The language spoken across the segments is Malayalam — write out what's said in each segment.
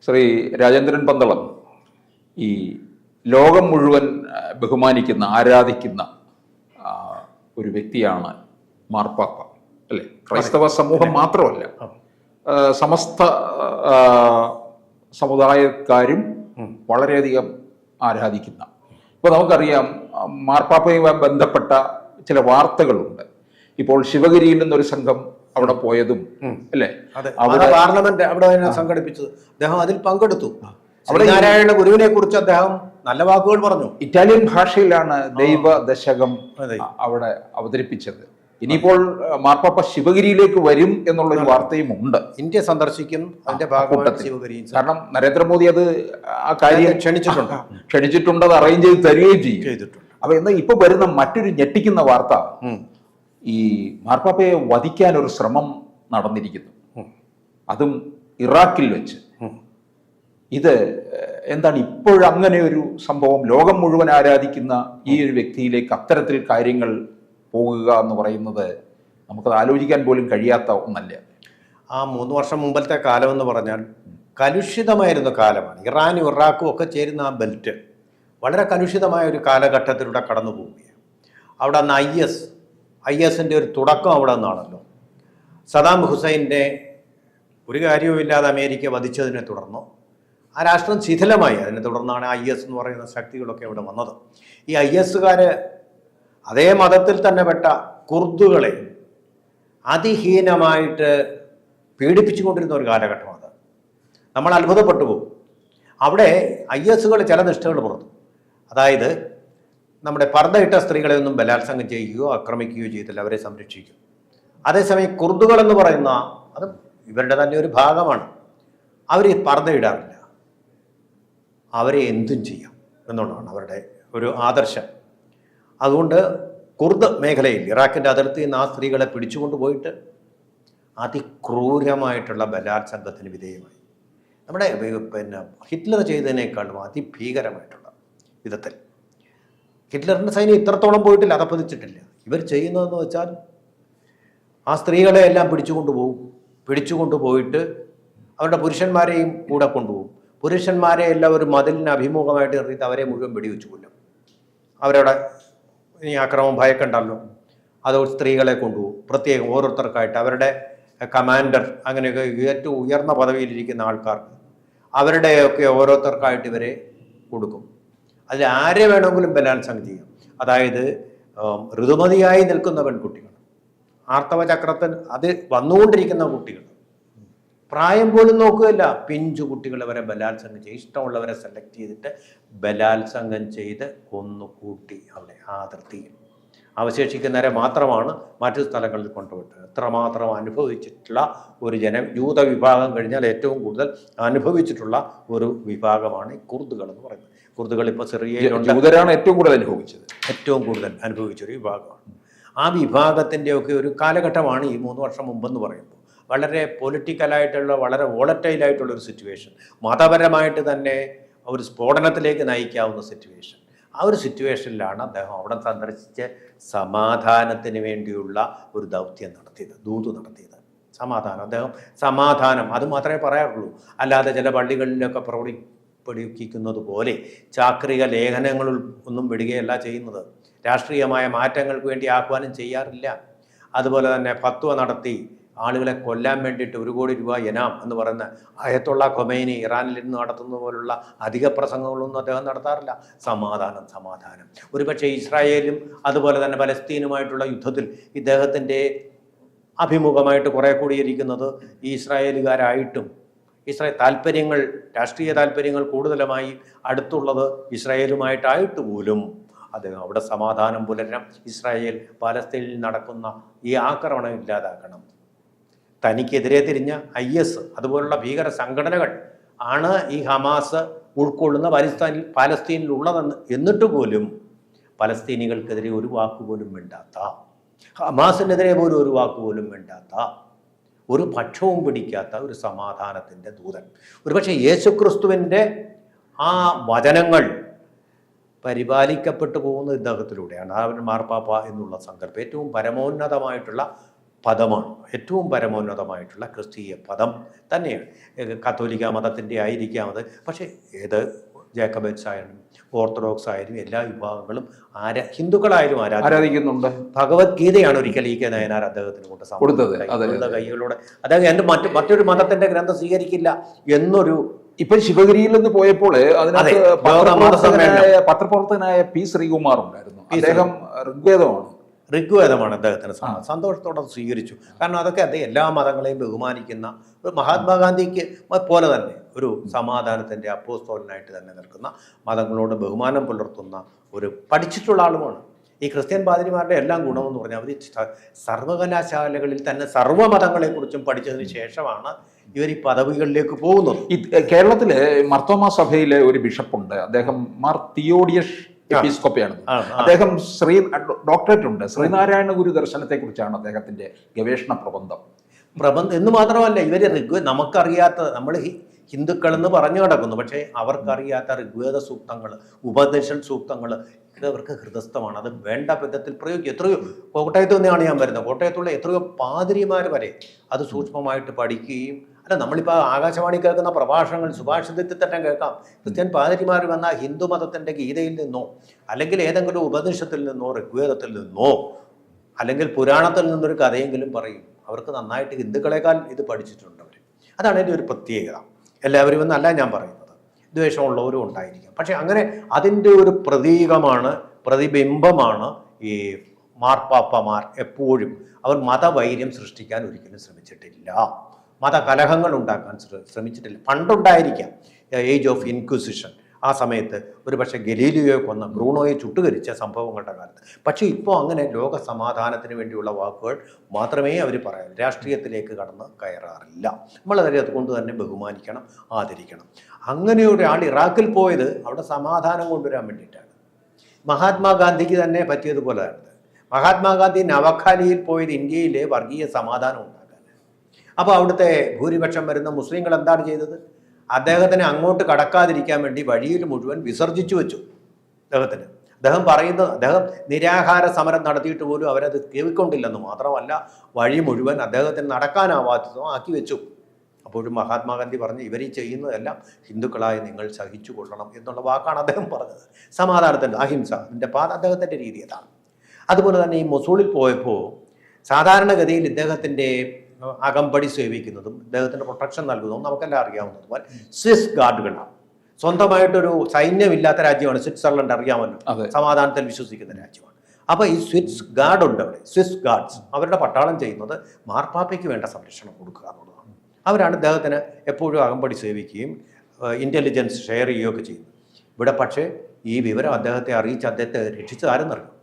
ശ്രീ രാജേന്ദ്രൻ പന്തളം ഈ ലോകം മുഴുവൻ ബഹുമാനിക്കുന്ന ആരാധിക്കുന്ന ഒരു വ്യക്തിയാണ് മാർപ്പാപ്പ, അല്ലേ? ക്രൈസ്തവ സമൂഹം മാത്രമല്ല, സമസ്ത സമുദായക്കാരും വളരെയധികം ആരാധിക്കുന്ന. ഇപ്പോൾ നമുക്കറിയാം, മാർപ്പാപ്പയുമായി ബന്ധപ്പെട്ട ചില വാർത്തകളുണ്ട്. ഇപ്പോൾ ശിവഗിരിയിൽ നിന്നൊരു സംഘം അവിടെ പോയതും, അല്ലേ? അവിടെ പാർലമെന്റ് അവിടെ സംഘടിപ്പിച്ചത്, അദ്ദേഹം അതിൽ പങ്കെടുത്തു. അവിടെ നാരായണ ഗുരുവിനെ കുറിച്ച് അദ്ദേഹം നല്ല വാക്കുകൾ പറഞ്ഞു. ഇറ്റാലിയൻ ഭാഷയിലാണ് ദൈവ ദശകം അവിടെ അവതരിപ്പിച്ചത്. ഇനിയിപ്പോൾ മാർപ്പാപ്പ ശിവഗിരിയിലേക്ക് വരും എന്നുള്ളൊരു വാർത്തയും ഉണ്ട്. ഇന്ത്യ സന്ദർശിക്കും, അതിന്റെ ഭാഗമായിട്ട് ശിവഗിരി. കാരണം നരേന്ദ്രമോദി അത് ആ കാര്യം ക്ഷണിച്ചിട്ടുണ്ട്, അത് അറേഞ്ച് ചെയ്ത് തരികയും ചെയ്തിട്ടുണ്ട്. അപ്പൊ എന്നാൽ ഇപ്പൊ വരുന്ന മറ്റൊരു ഞെട്ടിക്കുന്ന വാർത്ത, ഈ മാർപ്പാപ്പയെ വധിക്കാൻ ഒരു ശ്രമം നടന്നിരിക്കുന്നു, അതും ഇറാഖിൽ വെച്ച്. ഇത് എന്താണ് ഇപ്പോഴങ്ങനെ ഒരു സംഭവം? ലോകം മുഴുവൻ ആരാധിക്കുന്ന ഈ ഒരു വ്യക്തിയിലേക്ക് അത്തരത്തിൽ കാര്യങ്ങൾ പോകുക എന്ന് പറയുന്നത് നമുക്കത് ആലോചിക്കാൻ പോലും കഴിയാത്ത ഒന്നല്ല. ആ 3 വർഷം മുമ്പത്തെ കാലം എന്ന് പറഞ്ഞാൽ കലുഷിതമായിരുന്ന കാലമാണ്. ഇറാനും ഇറാഖും ഒക്കെ ചേരുന്ന ആ ബെൽറ്റ് വളരെ കലുഷിതമായ ഒരു കാലഘട്ടത്തിലൂടെ കടന്നു പോവുകയാണ്. അവിടെ അന്ന് ഐ എസിൻ്റെ ഒരു തുടക്കം അവിടെ നിന്നാണല്ലോ. സദാം ഹുസൈൻ്റെ ഒരു കാര്യവുമില്ലാതെ അമേരിക്ക വധിച്ചതിനെ തുടർന്നു ആ രാഷ്ട്രം ശിഥിലമായി. അതിനെ തുടർന്നാണ് IS എന്ന് പറയുന്ന ശക്തികളൊക്കെ ഇവിടെ വന്നത്. ഈ IS അതേ മതത്തിൽ തന്നെ പെട്ട കുർദുകളെ അതിഹീനമായിട്ട് പീഡിപ്പിച്ചുകൊണ്ടിരുന്ന ഒരു കാലഘട്ടം അത്. നമ്മൾ അത്ഭുതപ്പെട്ടു പോകും. അവിടെ IS ചില നിഷ്ഠകൾ പുറത്തു. അതായത് നമ്മുടെ പർദ്ദയിട്ട സ്ത്രീകളെ ഒന്നും ബലാത്സംഗം ചെയ്യുകയോ ആക്രമിക്കുകയോ ചെയ്തില്ല, അവരെ സംരക്ഷിക്കും. അതേസമയം കുർദുകൾ എന്ന് പറയുന്ന അത് ഇവരുടെ തന്നെ ഒരു ഭാഗമാണ്. അവർ പർദ്ദയിടാറില്ല, അവരെ എന്തും ചെയ്യാം എന്നുള്ളതാണ് അവരുടെ ഒരു ആദർശം. അതുകൊണ്ട് കുർദ് മേഖലയിൽ ഇറാഖിൻ്റെ അതിർത്തിയിൽ നിന്ന് ആ സ്ത്രീകളെ പിടിച്ചുകൊണ്ടുപോയിട്ട് അതിക്രൂരമായിട്ടുള്ള ബലാത്സംഗത്തിന് വിധേയമായി. നമ്മുടെ ഹിറ്റ്ലർ ചെയ്തതിനേക്കാളും അതിഭീകരമായിട്ടുള്ള വിധത്തിൽ. ഹിറ്റ്ലറിൻ്റെ സൈന്യം ഇത്രത്തോളം പോയിട്ടില്ല, അതപ്പതിച്ചിട്ടില്ല. ഇവർ ചെയ്യുന്നതെന്ന് വെച്ചാൽ ആ സ്ത്രീകളെ എല്ലാം പിടിച്ചുകൊണ്ടുപോയിട്ട് അവരുടെ പുരുഷന്മാരെയും കൂടെ കൊണ്ടുപോകും. പുരുഷന്മാരെ എല്ലാം ഒരു മതിലിന് അഭിമുഖമായിട്ട് നിർത്തിയിട്ട് അവരെ മുഴുവൻ വെടിവെച്ച് കൊല്ലും. അവരവിടെ ഇനി ആക്രമം ഭയക്കണ്ടല്ലോ, അത് സ്ത്രീകളെ കൊണ്ടുപോകും. പ്രത്യേകം ഓരോരുത്തർക്കായിട്ട് അവരുടെ കമാൻഡർ, അങ്ങനെയൊക്കെ ഏറ്റവും ഉയർന്ന പദവിയിലിരിക്കുന്ന ആൾക്കാർക്ക് അവരുടെയൊക്കെ ഓരോരുത്തർക്കായിട്ട് ഇവരെ കൊടുക്കും. അതിൽ ആരെ വേണമെങ്കിലും ബലാത്സംഗം ചെയ്യും. അതായത് ഋതുമതിയായി നിൽക്കുന്ന പെൺകുട്ടികൾ, ആർത്തവ ചക്രത്തിൽ അത് വന്നുകൊണ്ടിരിക്കുന്ന കുട്ടികൾ, പ്രായം പോലും നോക്കുകയില്ല, പിഞ്ചു കുട്ടികളെ വരെ ബലാത്സംഗം ചെയ്ത് ഇഷ്ടമുള്ളവരെ സെലക്ട് ചെയ്തിട്ട് ബലാത്സംഗം ചെയ്ത് കൊന്നുകൂട്ടി അവിടെ ആ അതിർത്തിയിൽ. അവശേഷിക്കുന്നവരെ മാത്രമാണ് മറ്റു സ്ഥലങ്ങളിൽ കൊണ്ടുപോയിട്ട്. എത്രമാത്രം അനുഭവിച്ചിട്ടുള്ള ഒരു യൂത വിഭാഗം കഴിഞ്ഞാൽ ഏറ്റവും കൂടുതൽ അനുഭവിച്ചിട്ടുള്ള ഒരു വിഭാഗമാണ് ഈ കുർദുകൾ എന്ന് പറയുന്നത്. കുർദുകൾ ഇപ്പോൾ സിറിയയിലുണ്ട്, ഏറ്റവും കൂടുതൽ അനുഭവിച്ചൊരു വിഭാഗമാണ്. ആ വിഭാഗത്തിൻ്റെയൊക്കെ ഒരു കാലഘട്ടമാണ് ഈ 3 വർഷം മുമ്പെന്ന് പറയുമ്പോൾ. വളരെ പൊളിറ്റിക്കലായിട്ടുള്ള, വളരെ വോളറ്റൈലായിട്ടുള്ള ഒരു സിറ്റുവേഷൻ, മതപരമായിട്ട് തന്നെ ഒരു സ്ഫോടനത്തിലേക്ക് നയിക്കാവുന്ന സിറ്റുവേഷൻ. ആ ഒരു സിറ്റുവേഷനിലാണ് അദ്ദേഹം അവിടെ സന്ദർശിച്ച് സമാധാനത്തിന് വേണ്ടിയുള്ള ഒരു ദൗത്യം നടത്തിയത്, ദൂത് നടത്തിയത്. അദ്ദേഹം സമാധാനം അത് മാത്രമേ പറയാറുള്ളൂ. അല്ലാതെ ചില പള്ളികളിലൊക്കെ പ്രകടിപ്പിക്കുന്നത് പോലെ ചാക്രിക ലേഖനങ്ങളിൽ ഒന്നും വിടുകയല്ല ചെയ്യുന്നത്. രാഷ്ട്രീയമായ മാറ്റങ്ങൾക്ക് വേണ്ടി ആഹ്വാനം ചെയ്യാറില്ല. അതുപോലെ തന്നെ ഫത്വ നടത്തി ആളുകളെ കൊല്ലാൻ വേണ്ടിയിട്ട് 1 കോടി രൂപ ഇനാം എന്ന് പറയുന്ന അയത്തുള്ള ഖൊമൈനി ഇറാനിൽ നിന്ന് നടത്തുന്ന പോലുള്ള അധിക പ്രസംഗങ്ങളൊന്നും അദ്ദേഹം നടത്താറില്ല. സമാധാനം. ഒരുപക്ഷെ ഇസ്രായേലും അതുപോലെ തന്നെ പലസ്തീനുമായിട്ടുള്ള യുദ്ധത്തിൽ ഇദ്ദേഹത്തിൻ്റെ അഭിമുഖമായിട്ട് കുറേ കൂടിയിരിക്കുന്നത് ഈ ഇസ്രായേലുകാരായിട്ടും രാഷ്ട്രീയ താല്പര്യങ്ങൾ കൂടുതലുമായി അടുത്തുള്ളത് ഇസ്രായേലുമായിട്ടായിട്ട് പോലും അദ്ദേഹം അവിടെ സമാധാനം പുലരണം, ഇസ്രായേൽ പലസ്തീനിൽ നടക്കുന്ന ഈ ആക്രമണം ഇല്ലാതാക്കണം. തനിക്കെതിരെ തിരിഞ്ഞ IS അതുപോലുള്ള ഭീകര സംഘടനകൾ ആണ് ഈ ഹമാസ് ഉൾക്കൊള്ളുന്ന പാലസ്തീനിലുള്ളതെന്ന് എന്നിട്ട് പോലും പലസ്തീനികൾക്കെതിരെ ഒരു വാക്കുപോലും വേണ്ടാത്ത, ഹമാസിനെതിരെ പോലും ഒരു വാക്കുപോലും വേണ്ടാത്ത, ഒരു പക്ഷവും പിടിക്കാത്ത ഒരു സമാധാനത്തിൻ്റെ ദൂതൻ. ഒരുപക്ഷെ യേശുക്രിസ്തുവിൻ്റെ ആ വചനങ്ങൾ പരിപാലിക്കപ്പെട്ടു പോകുന്ന ഇദ്ദേഹത്തിലൂടെയാണ്. അവൻ മാർപ്പാപ്പ എന്നുള്ള സങ്കല്പം ഏറ്റവും പരമോന്നതമായിട്ടുള്ള പദമാണ്, ഏറ്റവും പരമോന്നതമായിട്ടുള്ള ക്രിസ്തീയ പദം തന്നെയാണ്. കത്തോലിക്ക മതത്തിൻ്റെ ആയിരിക്കാം അത്, പക്ഷേ ഏത് ജാക്കബൈറ്റ്സ് ആയാലും ഓർത്തഡോക്സ് ആയാലും എല്ലാ വിഭാഗങ്ങളും ഹിന്ദുക്കളായാലും ആരാധിക്കുന്നുണ്ട്. ഭഗവത്ഗീതയാണ് ഒരിക്കൽ ഈ കെ നയനാർ അദ്ദേഹത്തിന് കൊടുത്തത്. കൈകളോടെ അദ്ദേഹം മറ്റൊരു മതത്തിന്റെ ഗ്രന്ഥം സ്വീകരിക്കില്ല എന്നൊരു. ഇപ്പൊ ശിവഗിരിയിൽ നിന്ന് പോയപ്പോൾ പത്രപ്രവർത്തകനായ പി ശ്രീകുമാർ ഉണ്ടായിരുന്നു. അദ്ദേഹം ഋഗ്വേദമാണ് അദ്ദേഹത്തിന് സന്തോഷത്തോടെ സ്വീകരിച്ചു. കാരണം അതൊക്കെ അദ്ദേഹം എല്ലാ മതങ്ങളെയും ബഹുമാനിക്കുന്ന ഒരു മഹാത്മാഗാന്ധിക്ക് പോലെ തന്നെ ഒരു സമാധാനത്തിൻ്റെ അപ്പോസ്തലനായിട്ട് തന്നെ നിൽക്കുന്ന, മതങ്ങളോട് ബഹുമാനം പുലർത്തുന്ന ഒരു പഠിച്ചിട്ടുള്ള ആളുമാണ്. ഈ ക്രിസ്ത്യൻ പാതിരിമാരുടെ എല്ലാം ഗുണമെന്ന് പറഞ്ഞാൽ അവർ സർവകലാശാലകളിൽ തന്നെ സർവ്വമതങ്ങളെക്കുറിച്ചും പഠിച്ചതിന് ശേഷമാണ് ഇവർ ഈ പദവികളിലേക്ക് പോകുന്നത്. കേരളത്തിലെ മർത്തോമാ സഭയിലെ ഒരു ബിഷപ്പുണ്ട്, അദ്ദേഹം മാർ തിയോഡിയസ് എപ്പിസ്കോപ്പയാണ്. അദ്ദേഹം ഡോക്ടറേറ്റ് ഉണ്ട്. ശ്രീനാരായണ ഗുരു ദർശനത്തെ കുറിച്ചാണ് അദ്ദേഹത്തിന്റെ ഗവേഷണ പ്രബന്ധം എന്ന് മാത്രമല്ല, ഇവര് നമുക്കറിയാത്ത, നമ്മൾ ഹിന്ദുക്കൾ എന്ന് പറഞ്ഞു കിടക്കുന്നു, പക്ഷേ അവർക്കറിയാത്ത ഋഗ്വേദ സൂക്തങ്ങൾ, ഉപനിഷത് സൂക്തങ്ങൾ അവർക്ക് ഹൃദയസ്ഥമാണ്. അത് വേണ്ട വിധത്തിൽ പ്രയോഗിക്കും. എത്രയോ കോട്ടയത്ത് നിന്നാണ് ഞാൻ വരുന്നത്, കോട്ടയത്തുള്ള എത്രയോ പാതിരിമാർ വരെ അത് സൂക്ഷ്മമായിട്ട് പഠിക്കുകയും, അല്ല നമ്മളിപ്പോൾ ആകാശവാണി കേൾക്കുന്ന പ്രഭാഷണങ്ങൾ സുഭാഷിതത്തിൽ തന്നെ കേൾക്കാം. ക്രിസ്ത്യൻ പാതിരിമാർ വന്ന ഹിന്ദു മതത്തിൻ്റെ ഗീതയിൽ നിന്നോ അല്ലെങ്കിൽ ഏതെങ്കിലും ഉപനിഷത്തിൽ നിന്നോ ഋഗ്വേദത്തിൽ നിന്നോ അല്ലെങ്കിൽ പുരാണത്തിൽ നിന്നൊരു കഥയെങ്കിലും പറയും. അവർക്ക് നന്നായിട്ട് ഹിന്ദുക്കളെക്കാൾ ഇത് പഠിച്ചിട്ടുണ്ട് അവർ. അതാണ് എൻ്റെ ഒരു പ്രത്യേകത. എല്ലാവരും എന്നല്ല ഞാൻ പറയുന്നത്, ദ്വേഷമുള്ളവരും ഉണ്ടായിരിക്കാം. പക്ഷെ അങ്ങനെ അതിൻ്റെ ഒരു പ്രതീകമാണ്, പ്രതിബിംബമാണ് ഈ മാർപ്പാപ്പമാർ. എപ്പോഴും അവർ മതവൈര്യം സൃഷ്ടിക്കാൻ ഒരിക്കലും ശ്രമിച്ചിട്ടില്ല, മതകലഹങ്ങൾ ഉണ്ടാക്കാൻ ശ്രമിച്ചിട്ടില്ല. പണ്ടുണ്ടായിരിക്കാം, ഏജ് ഓഫ് ഇൻക്വിസിഷൻ, ആ സമയത്ത് ഒരു പക്ഷേ ഗലീലിയോയെ കൊന്ന ബ്രൂണോയെ ചുട്ടുകരിച്ച സംഭവങ്ങളുടെ കാലത്ത്. പക്ഷേ ഇപ്പോൾ അങ്ങനെ ലോക സമാധാനത്തിന് വേണ്ടിയുള്ള വാക്കുകൾ മാത്രമേ അവർ പറയാൻ, രാഷ്ട്രീയത്തിലേക്ക് കടന്ന് കയറാറില്ല. നമ്മളതിനെ അതുകൊണ്ട് തന്നെ ബഹുമാനിക്കണം, ആദരിക്കണം. അങ്ങനെ ഒരാൾ ഇറാഖിൽ പോയത് അവിടെ സമാധാനം കൊണ്ടുവരാൻ വേണ്ടിയിട്ടാണ്. മഹാത്മാഗാന്ധിക്ക് തന്നെ പറ്റിയതുപോലെയാണ്. മഹാത്മാഗാന്ധി നവഖാലിയിൽ പോയത് ഇന്ത്യയിലെ വർഗീയ സമാധാനം ഉണ്ടാക്കാൻ. അപ്പോൾ അവിടുത്തെ ഭൂരിപക്ഷം വരുന്ന മുസ്ലിങ്ങൾ എന്താണ് ചെയ്തത്? അദ്ദേഹത്തിനെ അങ്ങോട്ട് കടക്കാതിരിക്കാൻ വേണ്ടി വഴിയിൽ മുഴുവൻ വിസർജിച്ചു വെച്ചു അദ്ദേഹത്തിന്. അദ്ദേഹം നിരാഹാര സമരം നടത്തിയിട്ട് പോലും അവരത് കേൾക്കൊണ്ടില്ലെന്ന് മാത്രമല്ല, വഴി മുഴുവൻ അദ്ദേഹത്തിന് നടക്കാനാവാത്തതും ആക്കി വെച്ചു. അപ്പോഴും മഹാത്മാഗാന്ധി പറഞ്ഞു, ഇവർ ഈ ചെയ്യുന്നതെല്ലാം ഹിന്ദുക്കളായി നിങ്ങൾ സഹിച്ചു കൊള്ളണം എന്നുള്ള വാക്കാണ് അദ്ദേഹം പറഞ്ഞത്. സമാധാനത്തിൻ്റെ അഹിംസ, അതിൻ്റെ അദ്ദേഹത്തിൻ്റെ രീതി അതാണ്. അതുപോലെ തന്നെ ഈ മൊസൂളിൽ പോയപ്പോൾ സാധാരണഗതിയിൽ ഇദ്ദേഹത്തിൻ്റെ അകമ്പടി സേവിക്കുന്നതും ഇദ്ദേഹത്തിന് പ്രൊട്ടക്ഷൻ നൽകുന്നതും നമുക്കെല്ലാം അറിയാവുന്നതുപോലെ സ്വിസ് ഗാർഡുകളാണ്. സ്വന്തമായിട്ടൊരു സൈന്യമില്ലാത്ത രാജ്യമാണ് സ്വിറ്റ്സർലൻഡ്, അറിയാമല്ലോ, സമാധാനത്തിൽ വിശ്വസിക്കുന്ന രാജ്യമാണ്. അപ്പോൾ ഈ സ്വിസ് ഗാർഡ് ഉണ്ട് അവിടെ, സ്വിസ് ഗാർഡ്സ്. അവരുടെ പട്ടാളം ചെയ്യുന്നത് മാർപ്പാപ്പയ്ക്ക് വേണ്ട സംരക്ഷണം കൊടുക്കുക എന്നുള്ളതാണ്. അവരാണ് ഇദ്ദേഹത്തിന് എപ്പോഴും അകമ്പടി സേവിക്കുകയും ഇൻ്റലിജൻസ് ഷെയർ ചെയ്യുകയൊക്കെ ചെയ്യുന്നത്. ഇവിടെ പക്ഷേ ഈ വിവരം അദ്ദേഹത്തെ അറിയിച്ച് അദ്ദേഹത്തെ രക്ഷിച്ചത് ആരെന്നറിയും?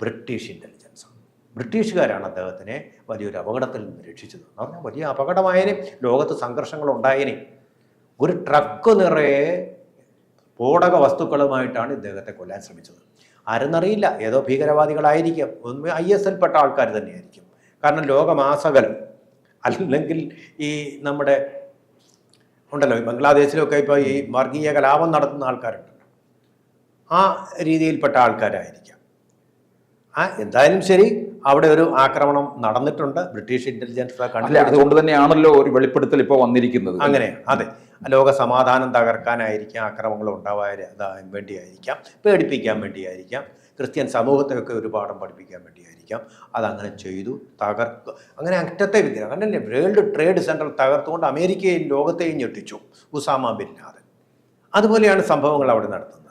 British intelligence. ബ്രിട്ടീഷുകാരാണ് അദ്ദേഹത്തിനെ വലിയൊരു അപകടത്തിൽ നിന്ന് രക്ഷിച്ചത്. എന്ന് പറഞ്ഞാൽ വലിയ അപകടമായതിനെ, ലോകത്ത് സംഘർഷങ്ങളുണ്ടായതിനെ. ഒരു ട്രക്ക് നിറയെ സ്ഫോടക വസ്തുക്കളുമായിട്ടാണ് ഇദ്ദേഹത്തെ കൊല്ലാൻ ശ്രമിച്ചത്. ആരെന്നറിയില്ല, ഏതോ ഭീകരവാദികളായിരിക്കും, ഒന്നും ISL പെട്ട ആൾക്കാർ തന്നെയായിരിക്കും. കാരണം ലോകമാസകലം, അല്ലെങ്കിൽ ഈ നമ്മുടെ ഉണ്ടല്ലോ ബംഗ്ലാദേശിലൊക്കെ ഇപ്പോൾ ഈ വർഗീയ കലാപം നടത്തുന്ന ആൾക്കാരുണ്ടല്ലോ, ആ രീതിയിൽപ്പെട്ട ആൾക്കാരായിരിക്കാം. എന്തായാലും ശരി, അവിടെ ഒരു ആക്രമണം നടന്നിട്ടുണ്ട്. ബ്രിട്ടീഷ് ഇന്റലിജൻസ് അതുകൊണ്ട് തന്നെയാണല്ലോ ഒരു വെളിപ്പെടുത്തൽ ഇപ്പോൾ വന്നിരിക്കുന്നത്. അങ്ങനെയാണ്, അതെ. ലോക സമാധാനം തകർക്കാനായിരിക്കാം, ആക്രമണങ്ങൾ ഉണ്ടാവാൻ വേണ്ടിയായിരിക്കാം, പേടിപ്പിക്കാൻ വേണ്ടിയായിരിക്കാം, ക്രിസ്ത്യൻ സമൂഹത്തെയൊക്കെ ഒരു പാഠം പഠിപ്പിക്കാൻ വേണ്ടിയായിരിക്കാം. അതങ്ങനെ ചെയ്തു, അങ്ങനെ അറ്റത്തെ വിഗ്രഹം കണ്ടല്ലേ, വേൾഡ് ട്രേഡ് സെൻറ്റർ തകർത്തുകൊണ്ട് അമേരിക്കയും ലോകത്തെയും ഞെട്ടിച്ചു ഉസാമ ബിൻ ലാദൻ. അതുപോലെയാണ് സംഭവങ്ങൾ അവിടെ നടത്തുന്നത്.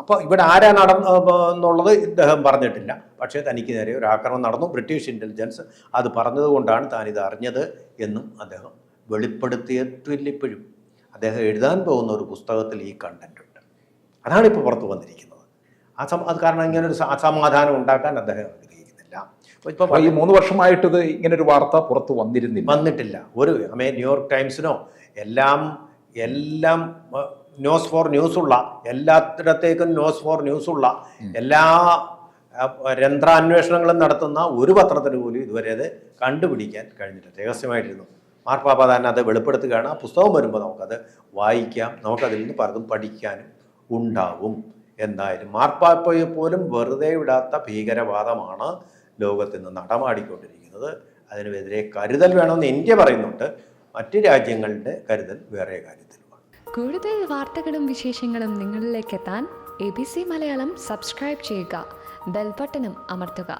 അപ്പോൾ ഇവിടെ ആരാ നടന്നുള്ളത് ഇദ്ദേഹം പറഞ്ഞിട്ടില്ല. പക്ഷേ തനിക്ക് നേരെ ഒരു ആക്രമണം നടന്നു, ബ്രിട്ടീഷ് ഇൻ്റലിജൻസ് അത് പറഞ്ഞതുകൊണ്ടാണ് താനിത് അറിഞ്ഞത് എന്നും അദ്ദേഹം വെളിപ്പെടുത്തിയിട്ടില്ല. ഇപ്പോഴും അദ്ദേഹം എഴുതാൻ പോകുന്ന ഒരു പുസ്തകത്തിൽ ഈ കണ്ടന്റ് ഉണ്ട്. അതാണ് ഇപ്പോൾ പുറത്തു വന്നിരിക്കുന്നത്. അത് കാരണം ഇങ്ങനൊരു അസമാധാനം ഉണ്ടാക്കാൻ അദ്ദേഹം ആഗ്രഹിക്കുന്നില്ല. ഇപ്പോൾ ഈ 3 വർഷമായിട്ട് ഇത് ഇങ്ങനൊരു വാർത്ത പുറത്ത് വന്നിട്ടില്ല. ഒരു ന്യൂയോർക്ക് ടൈംസിനോ എല്ലാം ന്യൂസ് ഫോർ ന്യൂസുള്ള, എല്ലാത്തിടത്തേക്കും ന്യൂസ് ഫോർ ന്യൂസുള്ള, എല്ലാ രന്ധ്രാന്വേഷണങ്ങളും നടത്തുന്ന ഒരു പത്രത്തിന് പോലും ഇതുവരെ അത് കണ്ടുപിടിക്കാൻ കഴിഞ്ഞില്ല. രഹസ്യമായിട്ടിരുന്നു. മാർപ്പാപ്പ തന്നെ അത് വെളിപ്പെടുത്തുകയാണ്. ആ പുസ്തകം വരുമ്പോൾ നമുക്കത് വായിക്കാം, നമുക്കതിൽ നിന്ന് പലതും പഠിക്കാനും ഉണ്ടാവും. എന്തായാലും മാർപ്പാപ്പയെ പോലും വെറുതെ വിടാത്ത ഭീകരവാദമാണ് ലോകത്ത് നിന്ന് നടമാടിക്കൊണ്ടിരിക്കുന്നത്. അതിനെതിരെ കരുതൽ വേണമെന്ന് ഇന്ത്യ പറയുന്നുണ്ട്, മറ്റ് രാജ്യങ്ങളുടെ കരുതൽ വേറെ കാര്യത്തിലുമാണ്. കൂടുതൽ വാർത്തകളും വിശേഷങ്ങളും നിങ്ങളിലേക്ക് എത്താൻ ABC മലയാളം സബ്സ്ക്രൈബ് ചെയ്യുക, ബെൽ ബട്ടണും അമർത്തുക.